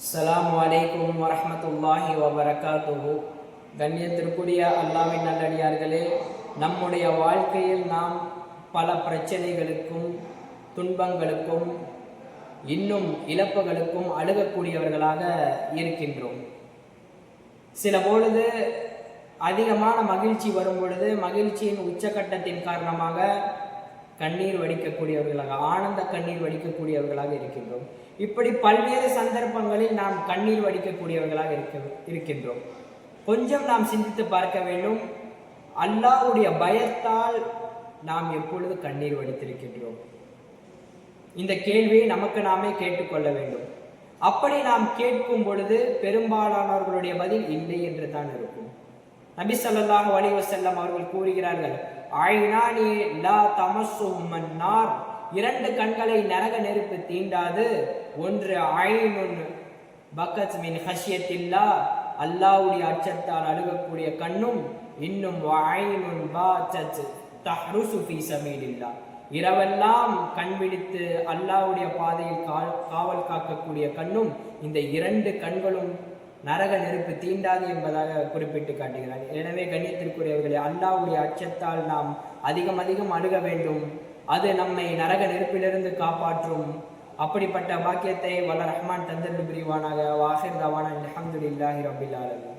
அஸ்ஸலாமு அலைக்கும் வரஹ்மத்துல்லாஹி வபரகாத்துஹு. கண்ணியத்திற்குரிய அல்லாஹ்வின் நல்லடியார்களே, நம்முடைய வாழ்க்கையில் நாம் பல பிரச்சனைகளுக்கும் துன்பங்களுக்கும் இன்னும் இழப்புகளுக்கும் அழுகக்கூடியவர்களாக இருக்கின்றோம். சில பொழுது அதிகமான மகிழ்ச்சி வரும் பொழுது மகிழ்ச்சியின் உச்சக்கட்டத்தின் காரணமாக கண்ணீர் வடிக்கக்கூடியவர்களாக, ஆனந்த கண்ணீர் வடிக்கக்கூடியவர்களாக இருக்கின்றோம். இப்படி பல்வேறு சந்தர்ப்பங்களில் நாம் கண்ணீர் வடிக்கக்கூடியவர்களாக இருக்கின்றோம். கொஞ்சம் நாம் சிந்தித்து பார்க்க வேண்டும், அல்லாஹ்வுடைய பயத்தால் நாம் எப்பொழுது கண்ணீர் வடித்திருக்கின்றோம்? இந்த கேள்வியை நமக்கு நாமே கேட்டுக்கொள்ள வேண்டும். அப்படி நாம் கேட்கும் பொழுது பெரும்பாலானவர்களுடைய பதில் இல்லை என்று தான் இருக்கும். நபி ஸல்லல்லாஹு அலைஹி வஸல்லம் அவர்கள் கூறுகிறார்கள், ஐனானி லா தமஸ்ஸுஹுமன் நார், இரண்டு கண்களை நரக நெருப்பு தீண்டாது. ஒன்று ஐனுன் பக்கத் மின் ஹஷ்யத்தில்லாஹ், அல்லாஹ்வுடைய அச்சத்தால் அழுகக்கூடிய கண்ணும், இன்னும் ஐனுன் பாத்தத் தஹ்ருசு ஃபீ சபீலில்லாஹ், இரவெல்லாம் கண் விழித்து அல்லாஹ்வுடைய பாதையில் காவல் காக்கக்கூடிய கண்ணும். இந்த இரண்டு கண்களும் நரக நெருப்பு தீண்டாது என்பதாக குறிப்பிட்டு காட்டுகிறார். எனவே கண்ணியத்திற்குரியவர்களே, அல்லாஹ்வுடைய அச்சத்தால் நாம் அதிகம் அழுக வேண்டும். அது நம்மை நரக நெருப்பிலிருந்து காப்பாற்றும். அப்படிப்பட்ட பாக்கியத்தை வல்ல ரஹ்மான் தந்தல் புரிவானாக. வாஹிர் தவானா அல்ஹம்துலில்லாஹி ரப்பில் ஆலமீன்.